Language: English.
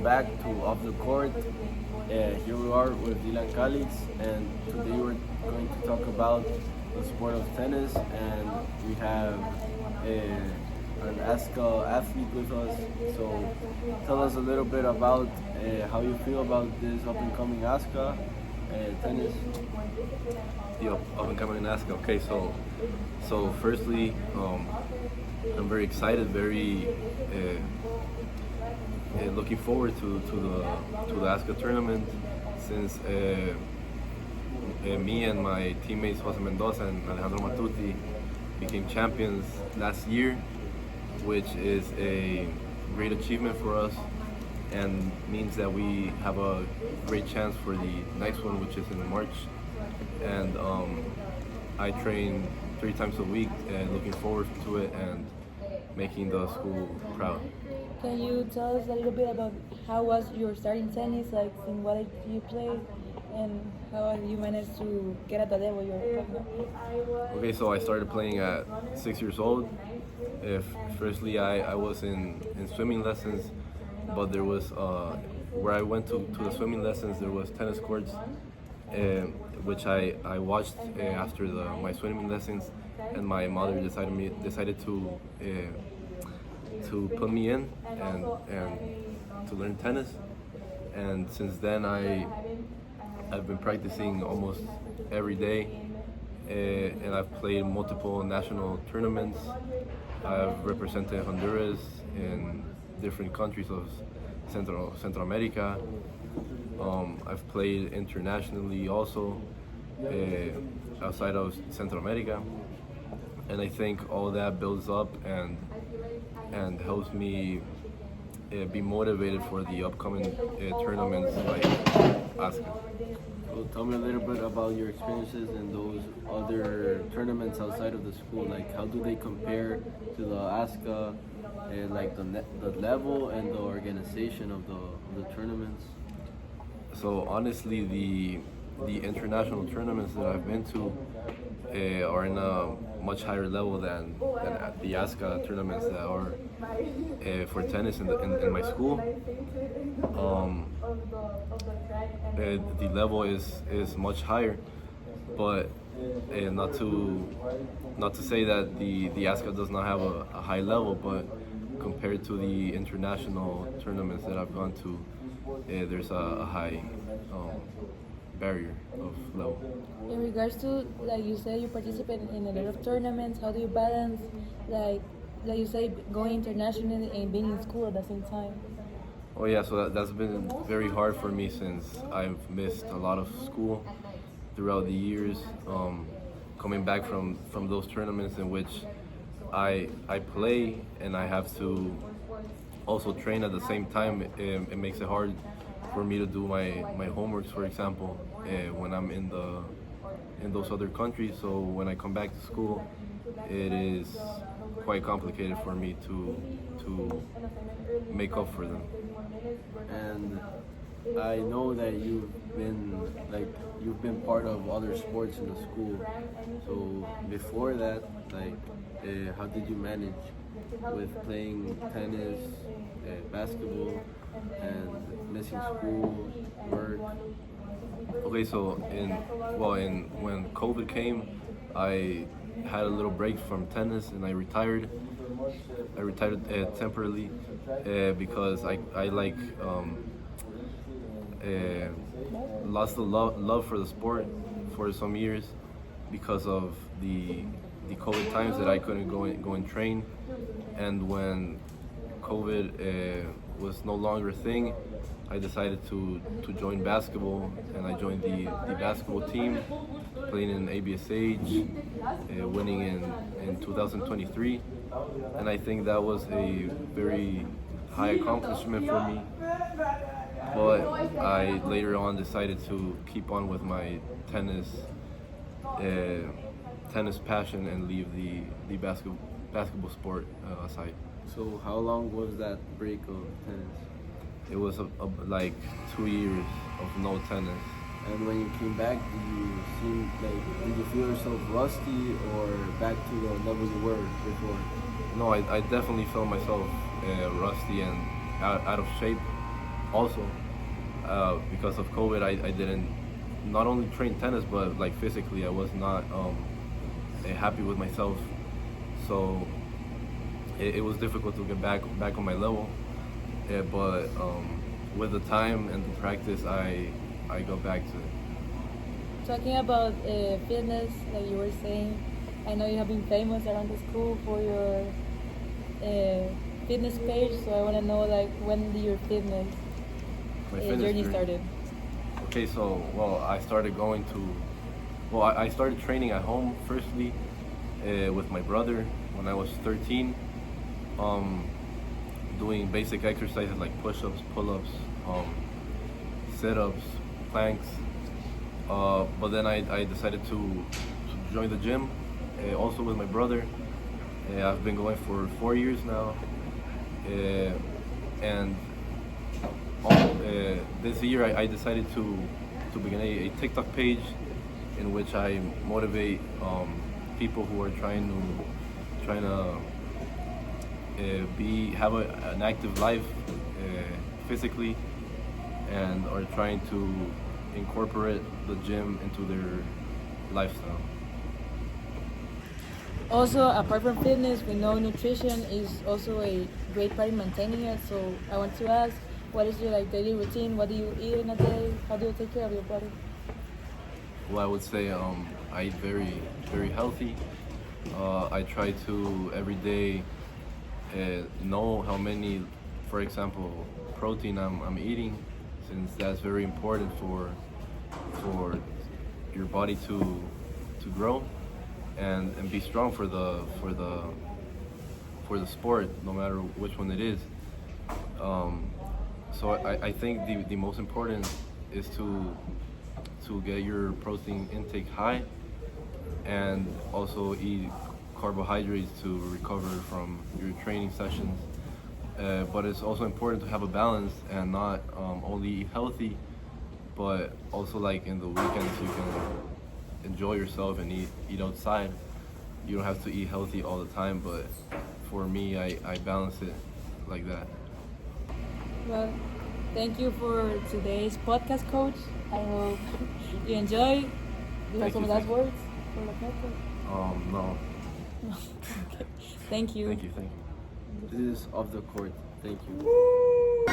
welcome back to Off the Court. Here we are with Dylan Calix, and today we're going to talk about the sport of tennis. And we have an ASCA athlete with us. So tell us a little bit about how you feel about this up and coming ASCA tennis. The up and coming ASCA. Okay, so firstly, I'm very excited, very looking forward to the ASCA tournament, since me and my teammates Jose Mendoza and Alejandro Matuti became champions last year, which is a great achievement for us and means that we have a great chance for the next one, which is in March. And I train 3 times a week and looking forward to it and making the school proud. Can you tell us a little bit about how was your starting tennis, like in what age you played, and how you managed to get at the level you're talking about? Okay, so I started playing at 6 years old. Firstly, I was in swimming lessons, but there was, where I went to the swimming lessons, there was tennis courts, which I watched after my swimming lessons, and my mother decided to put me in and to learn tennis. And since then I've been practicing almost every day, and I've played multiple national tournaments. I've represented Honduras in different countries of Central America. I've played internationally also, outside of Central America, and I think all that builds up and helps me be motivated for the upcoming tournaments like ASCA. So tell me a little bit about your experiences in those other tournaments outside of the school. Like, how do they compare to the ASCA, like the level and the organization of the tournaments? So honestly, the international tournaments that I've been to are in a much higher level than the ASCA tournaments that are for tennis in my school. The level is much higher, but not to say that the ASCA does not have a high level, but compared to the international tournaments that I've gone to, there's a high barrier of level. In regards to, like you said, you participate in a lot of tournaments. How do you balance, like you say, going internationally and being in school at the same time? Oh yeah, so that's been very hard for me since I've missed a lot of school throughout the years. Coming back from those tournaments in which I play and I have to also train at the same time, it makes it hard for me to do my homeworks, for example, when I'm in those other countries. So when I come back to school, it is quite complicated for me to make up for them. And I know that you've been part of other sports in the school. So before that, how did you manage with playing tennis, basketball, and missing school, work? Okay, so when COVID came, I had a little break from tennis and I retired. I retired temporarily because I lost the love for the sport for some years because of the COVID times that I couldn't go and train. And when COVID was no longer a thing, I decided to join basketball, and I joined the basketball team, playing in ABSH, winning in 2023, and I think that was a very high accomplishment for me. But I later on decided to keep on with my tennis passion and leave the basketball sport aside. So how long was that break of tennis? It was like 2 years of no tennis. And when you came back, did you feel yourself rusty or back to the level you were before? No, I definitely felt myself rusty and out of shape. also, because of COVID, I didn't not only train tennis, but like physically, I was not happy with myself. So it was difficult to get back on my level. But with the time and the practice, I got back to it. Talking about fitness, like you were saying, I know you have been famous around the school for your fitness page. So I want to know, like, when did your fitness My fitness journey journey. started? Okay, so I started going to, I started training at home firstly with my brother when I was 13, doing basic exercises like push-ups, pull-ups, sit-ups, planks. But then I decided to join the gym, also with my brother. I've been going for 4 years now, and this year I decided to begin a TikTok page in which I motivate people who are trying to have an active life physically, and are trying to incorporate the gym into their lifestyle. Also, apart from fitness, we know nutrition is also a great part in maintaining it. So I want to ask, what is your like daily routine? What do you eat in a day? How do you take care of your body? Well, I would say I eat very healthy. I try to every day know how many, for example, protein I'm eating, since that's very important for your body to grow and be strong for the sport, no matter which one it is. So I think the most important is to get your protein intake high, and also eat carbohydrates to recover from your training sessions. But it's also important to have a balance and not only eat healthy, but also like in the weekends you can enjoy yourself and eat outside. You don't have to eat healthy all the time, but for me, I balance it like that. Well, thank you for today's podcast, Coach. I hope you enjoy. Do you have Thank some you, last thank you. words for the podcast? No. Okay. Thank you. Thank you. This is off the court. Thank you. Woo!